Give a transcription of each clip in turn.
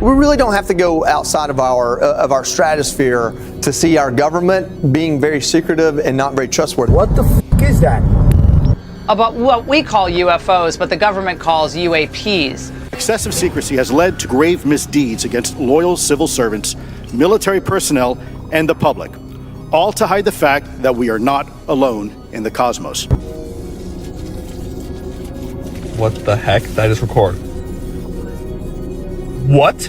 We really don't have to go outside of our stratosphere to see our government being very secretive and not very trustworthy. What the f*** is that? About what we call UFOs, but the government calls UAPs. Excessive secrecy has led to grave misdeeds against loyal civil servants, military personnel, and the public, all to hide the fact that we are not alone in the cosmos. What the heck? Did I just record? What?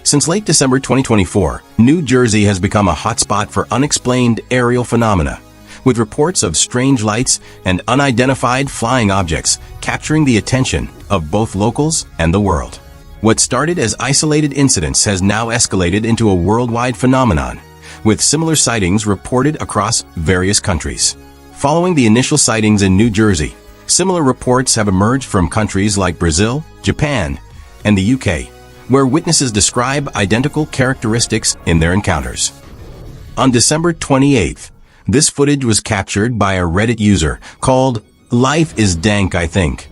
Since late December 2024, New Jersey has become a hotspot for unexplained aerial phenomena, with reports of strange lights and unidentified flying objects capturing the attention of both locals and the world. What started as isolated incidents has now escalated into a worldwide phenomenon, with similar sightings reported across various countries. Following the initial sightings in New Jersey, similar reports have emerged from countries like Brazil, Japan, and the UK, where witnesses describe identical characteristics in their encounters. On December 28th, this footage was captured by a Reddit user called Life is Dank, I think.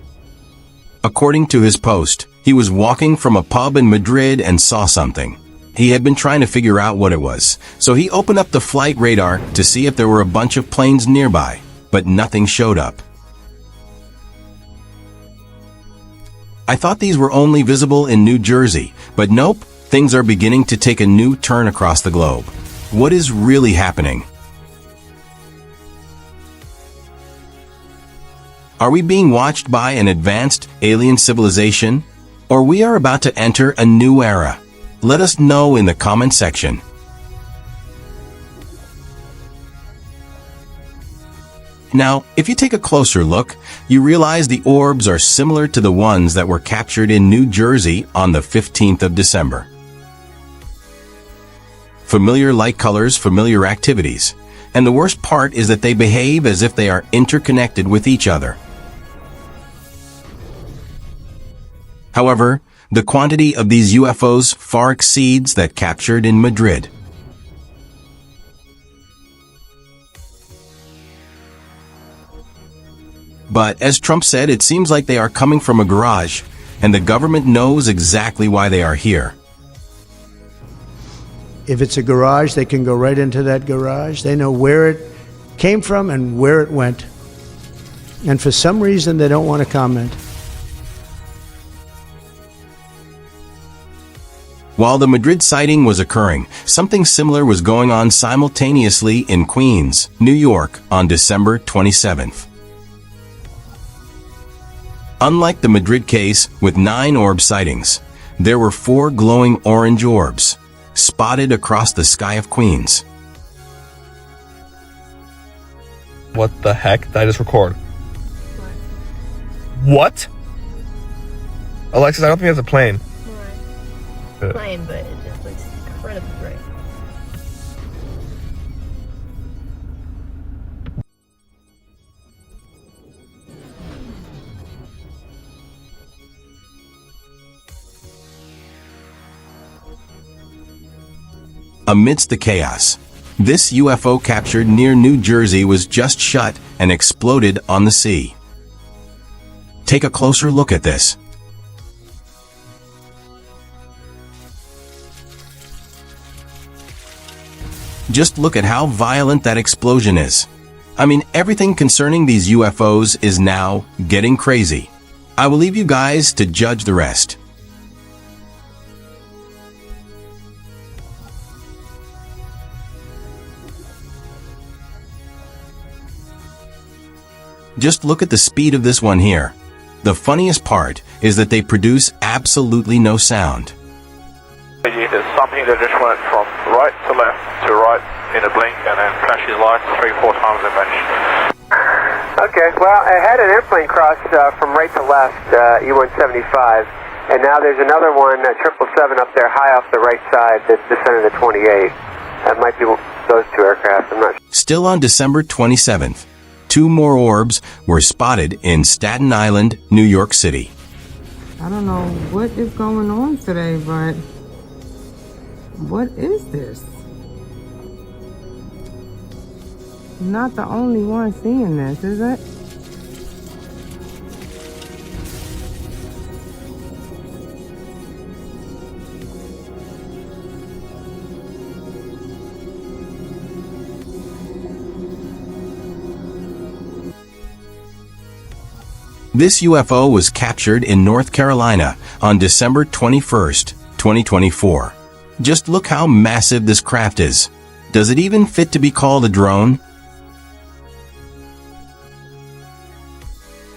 According to his post, he was walking from a pub in Madrid and saw something. He had been trying to figure out what it was, so he opened up the flight radar to see if there were a bunch of planes nearby, but nothing showed up. I thought these were only visible in New Jersey, but nope, things are beginning to take a new turn across the globe. What is really happening? Are we being watched by an advanced alien civilization? Or we are about to enter a new era? Let us know in the comment section. Now, if you take a closer look, you realize the orbs are similar to the ones that were captured in New Jersey on the 15th of December. Familiar light colors, familiar activities. And the worst part is that they behave as if they are interconnected with each other. However, the quantity of these UFOs far exceeds that captured in Madrid. But as Trump said, it seems like they are coming from a garage, and the government knows exactly why they are here. If it's a garage, they can go right into that garage. They know where it came from and where it went. And for some reason, they don't want to comment. While the Madrid sighting was occurring, something similar was going on simultaneously in Queens, New York, on December 27th. Unlike the Madrid case with 9 orb sightings, there were 4 glowing orange orbs spotted across the sky of Queens. What the heck? Did I just record? What? Alexis, I don't think that's a plane. Right. Plane, but it just looks incredibly bright. Amidst the chaos, this UFO captured near New Jersey was just shut and exploded on the sea. Take a closer look at this. Just look at how violent that explosion is. I mean, everything concerning these UFOs is now getting crazy. I will leave you guys to judge the rest. Just look at the speed of this one here. The funniest part is that they produce absolutely no sound. There's something that just went from right to left to right in a blink and then flashes lights 3-4 times and vanished. Okay, well, I had an airplane cross from right to left, E-175, and now there's another one, 777 up there high off the right side that descended to 28. That might be those 2 aircraft, I'm not sure. Still on December 27th, 2 more orbs were spotted in Staten Island, New York City. I don't know what is going on today, but what is this? I'm not the only one seeing this, is it? This UFO was captured in North Carolina on December 21st, 2024. Just look how massive this craft is. Does it even fit to be called a drone?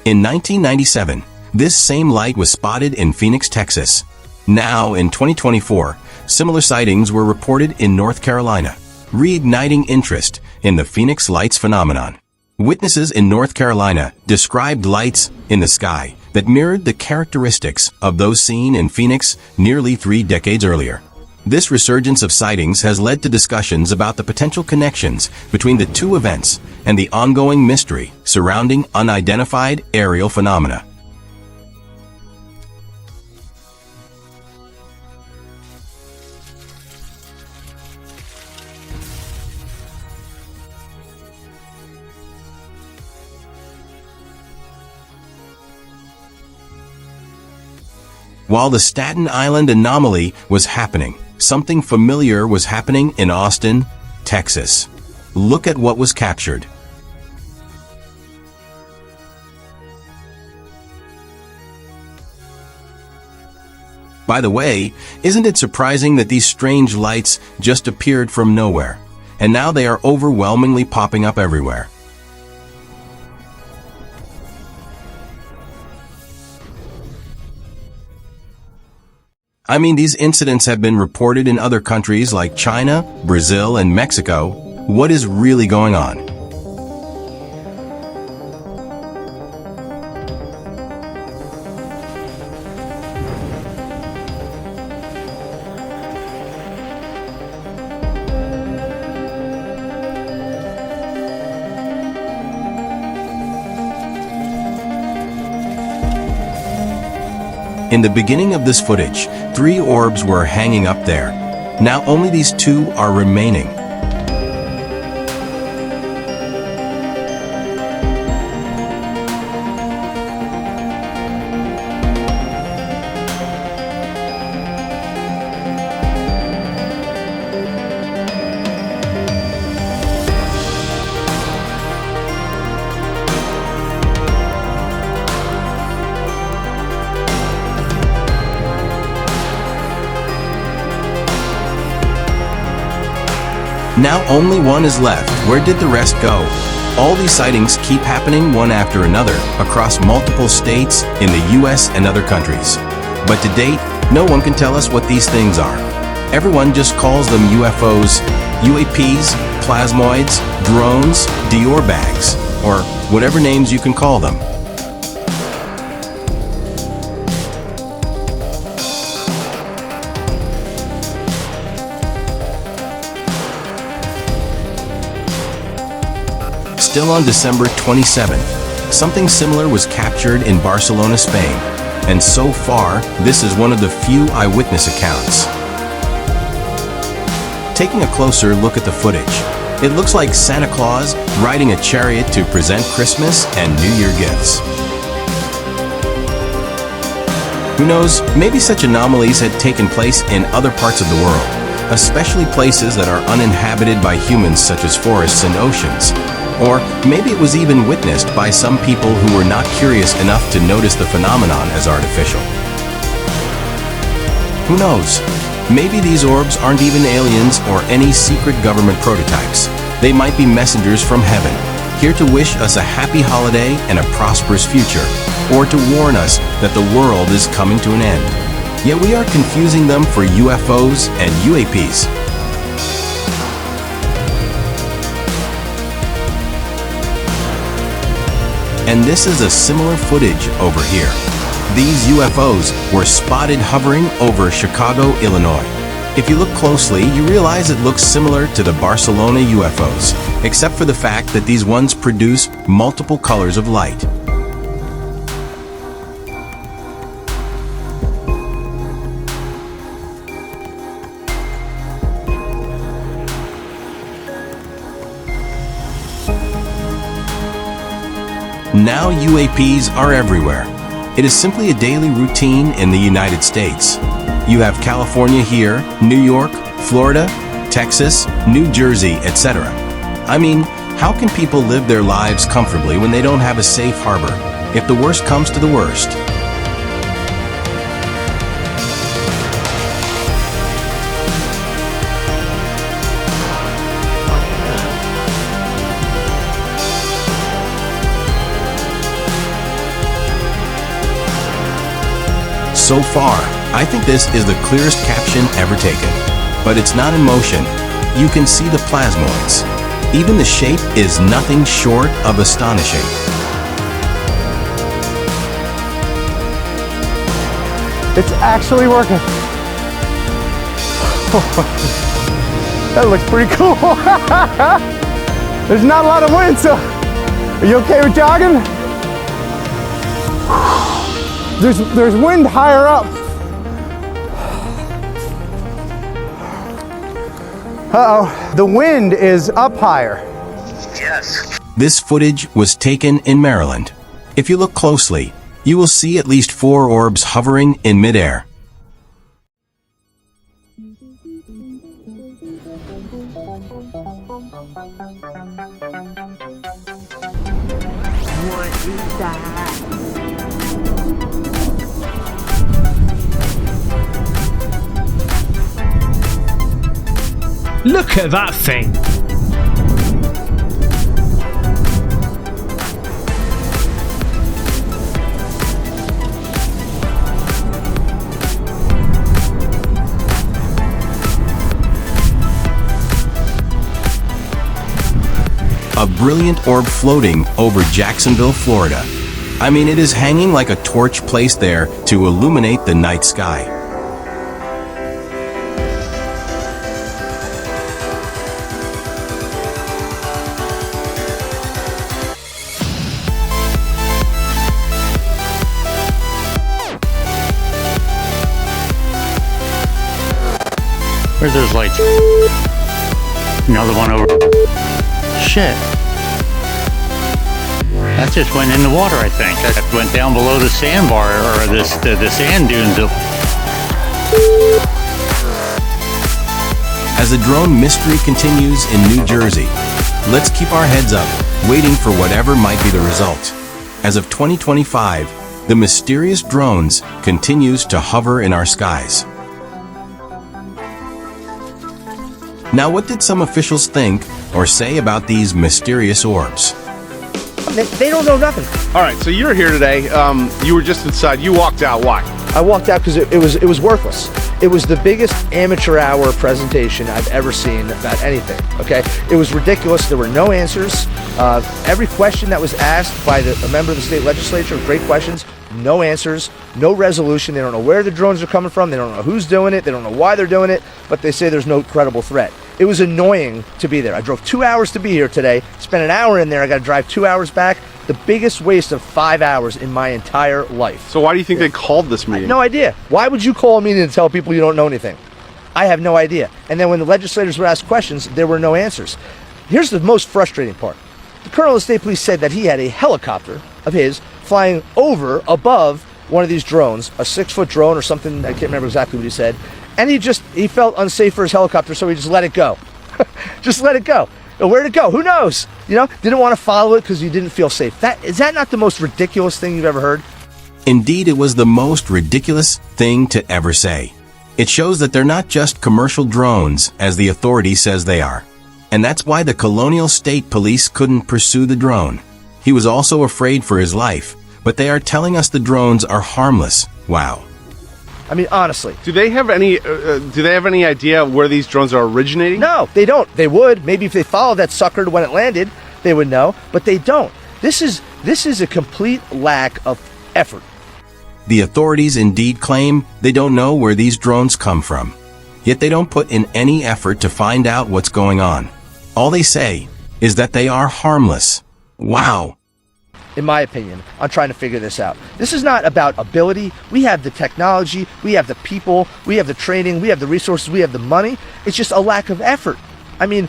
In 1997, this same light was spotted in Phoenix, Texas. Now, in 2024, similar sightings were reported in North Carolina, reigniting interest in the Phoenix lights phenomenon. Witnesses in North Carolina described lights in the sky that mirrored the characteristics of those seen in Phoenix nearly 3 decades earlier. This resurgence of sightings has led to discussions about the potential connections between the two events and the ongoing mystery surrounding unidentified aerial phenomena. While the Staten Island anomaly was happening, something familiar was happening in Austin, Texas. Look at what was captured. By the way, isn't it surprising that these strange lights just appeared from nowhere, and now they are overwhelmingly popping up everywhere? I mean, these incidents have been reported in other countries like China, Brazil, and Mexico. What is really going on? In the beginning of this footage, 3 orbs were hanging up there. Now only these 2 are remaining. Now only 1 is left. Where did the rest go? All these sightings keep happening one after another across multiple states in the US and other countries. But to date, no one can tell us what these things are. Everyone just calls them UFOs, UAPs, plasmoids, drones, Dior bags, or whatever names you can call them. Still on December 27th, something similar was captured in Barcelona, Spain, and so far, this is one of the few eyewitness accounts. Taking a closer look at the footage, it looks like Santa Claus riding a chariot to present Christmas and New Year gifts. Who knows, maybe such anomalies had taken place in other parts of the world, especially places that are uninhabited by humans such as forests and oceans. Or maybe it was even witnessed by some people who were not curious enough to notice the phenomenon as artificial. Who knows? Maybe these orbs aren't even aliens or any secret government prototypes. They might be messengers from heaven, here to wish us a happy holiday and a prosperous future, or to warn us that the world is coming to an end. Yet we are confusing them for UFOs and UAPs. And this is a similar footage over here. These UFOs were spotted hovering over Chicago, Illinois. If you look closely, you realize it looks similar to the Barcelona UFOs, except for the fact that these ones produce multiple colors of light. Now UAPs are everywhere. It is simply a daily routine in the United States. You have California here, New York, Florida, Texas, New Jersey, etc. I mean, how can people live their lives comfortably when they don't have a safe harbor? if the worst comes to the worst. So far, I think this is the clearest caption ever taken. But it's not in motion. You can see the plasmoids. Even the shape is nothing short of astonishing. It's actually working. That looks pretty cool. There's not a lot of wind, so are you okay with jogging? There's wind higher up. Uh-oh, the wind is up higher. Yes. This footage was taken in Maryland. If you look closely, you will see at least 4 orbs hovering in midair. What is that? Look at that thing! A brilliant orb floating over Jacksonville, Florida. I mean, it is hanging like a torch placed there to illuminate the night sky. Where's those lights? Another one over. Shit. That just went in the water, I think. That went down below the sandbar, or the sand dunes. As the drone mystery continues in New Jersey, let's keep our heads up, waiting for whatever might be the result. As of 2025, the mysterious drones continues to hover in our skies. Now, what did some officials think or say about these mysterious orbs? They don't know nothing. All right, so you're here today. You were just inside. You walked out. Why? I walked out because it was worthless. It was the biggest amateur hour presentation I've ever seen about anything. Okay, it was ridiculous. There were no answers. Every question that was asked by a member of the state legislature, great questions. No answers, no resolution. They don't know where the drones are coming from. They don't know who's doing it. They don't know why they're doing it, but they say there's no credible threat. It was annoying to be there. I drove 2 hours to be here today, spent an hour in there. I got to drive 2 hours back. The biggest waste of 5 hours in my entire life. So why do you think they called this meeting? No idea. Why would you call a meeting to tell people you don't know anything? I have no idea. And then when the legislators were asked questions, there were no answers. Here's the most frustrating part. The colonel of the state police said that he had a helicopter of his flying over above one of these drones, a 6-foot drone or something. I can't remember exactly what he said. And he felt unsafe for his helicopter, so he just let it go. Just let it go. Where'd it go? Who knows? You know, didn't want to follow it because you didn't feel safe. Is that not the most ridiculous thing you've ever heard? Indeed, it was the most ridiculous thing to ever say. It shows that they're not just commercial drones, as the authority says they are. And that's why the Colonial State Police couldn't pursue the drone. He was also afraid for his life, but they are telling us the drones are harmless. Wow. I mean, honestly. Do they have any idea where these drones are originating? No, they don't. They would. Maybe if they followed that sucker to when it landed, they would know, but they don't. This is a complete lack of effort. The authorities indeed claim they don't know where these drones come from. Yet they don't put in any effort to find out what's going on. All they say is that they are harmless. Wow. In my opinion, on trying to figure this out. This is not about ability. We have the technology, we have the people, we have the training, we have the resources, we have the money. It's just a lack of effort. I mean,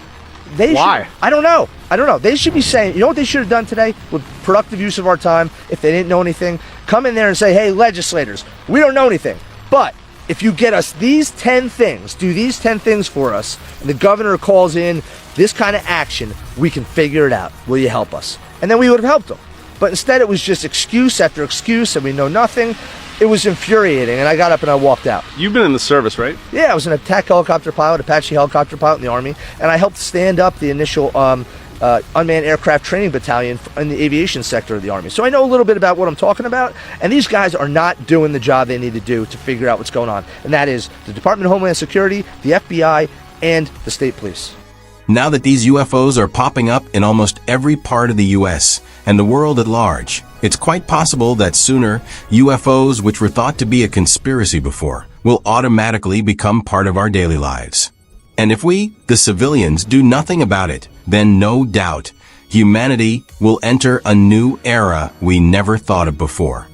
Why? I don't know. They should be saying, you know what they should have done today with productive use of our time, if they didn't know anything? Come in there and say, hey, legislators, we don't know anything. But if you get us these 10 things, do these 10 things for us, and the governor calls in this kind of action, we can figure it out. Will you help us? And then we would have helped them. But instead it was just excuse after excuse and we know nothing. It was infuriating, and I got up and I walked out. You've been in the service, right? Yeah, I was an attack helicopter pilot, Apache helicopter pilot in the Army, and I helped stand up the initial unmanned aircraft training battalion in the aviation sector of the Army. So I know a little bit about what I'm talking about, and these guys are not doing the job they need to do to figure out what's going on, and that is the Department of Homeland Security, the FBI, and the state police. Now that these UFOs are popping up in almost every part of the U.S. and the world at large, it's quite possible that sooner UFOs, which were thought to be a conspiracy before, will automatically become part of our daily lives. And if we, the civilians, do nothing about it, then no doubt humanity will enter a new era we never thought of before.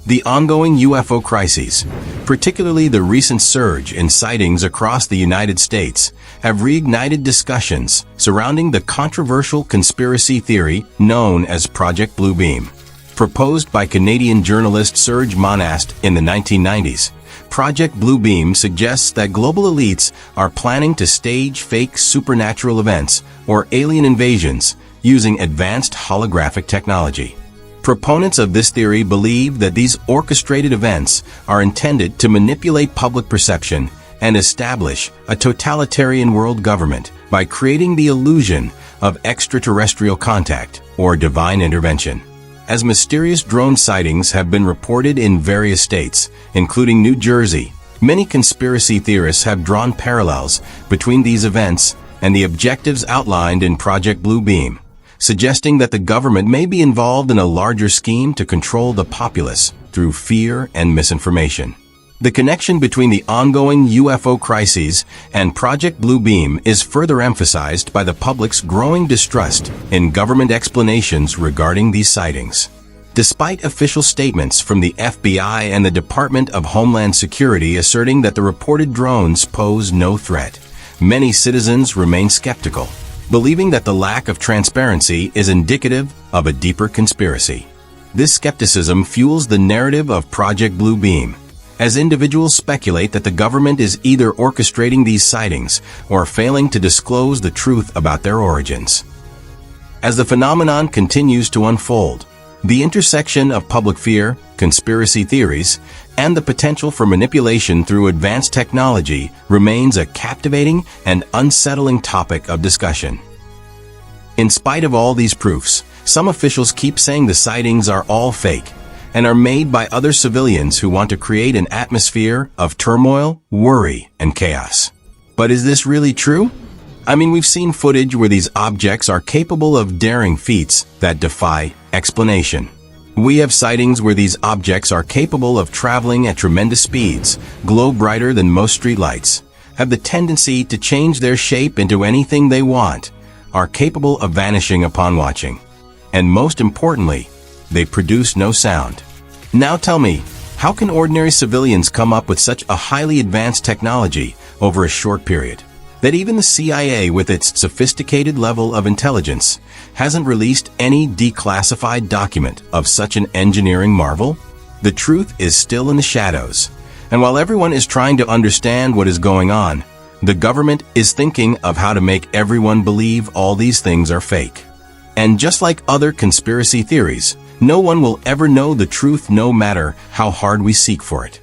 The ongoing UFO crises, particularly the recent surge in sightings across the United States, have reignited discussions surrounding the controversial conspiracy theory known as Project Bluebeam. Proposed by Canadian journalist Serge Monast in the 1990s, Project Bluebeam suggests that global elites are planning to stage fake supernatural events or alien invasions using advanced holographic technology. Proponents of this theory believe that these orchestrated events are intended to manipulate public perception and establish a totalitarian world government by creating the illusion of extraterrestrial contact or divine intervention. As mysterious drone sightings have been reported in various states, including New Jersey, many conspiracy theorists have drawn parallels between these events and the objectives outlined in Project Bluebeam, suggesting that the government may be involved in a larger scheme to control the populace through fear and misinformation. The connection between the ongoing UFO crises and Project Bluebeam is further emphasized by the public's growing distrust in government explanations regarding these sightings. Despite official statements from the FBI and the Department of Homeland Security asserting that the reported drones pose no threat, many citizens remain skeptical, believing that the lack of transparency is indicative of a deeper conspiracy. This skepticism fuels the narrative of Project Bluebeam, as individuals speculate that the government is either orchestrating these sightings or failing to disclose the truth about their origins. As the phenomenon continues to unfold, the intersection of public fear, conspiracy theories, and the potential for manipulation through advanced technology remains a captivating and unsettling topic of discussion. In spite of all these proofs, some officials keep saying the sightings are all fake and are made by other civilians who want to create an atmosphere of turmoil, worry, and chaos. But is this really true? I mean, we've seen footage where these objects are capable of daring feats that defy explanation. We have sightings where these objects are capable of traveling at tremendous speeds, glow brighter than most streetlights, have the tendency to change their shape into anything they want, are capable of vanishing upon watching, and most importantly, they produce no sound. Now tell me, how can ordinary civilians come up with such a highly advanced technology over a short period that even the CIA, with its sophisticated level of intelligence, hasn't released any declassified document of such an engineering marvel? The truth is still in the shadows, and while everyone is trying to understand what is going on, the government is thinking of how to make everyone believe all these things are fake. And just like other conspiracy theories, no one will ever know the truth no matter how hard we seek for it.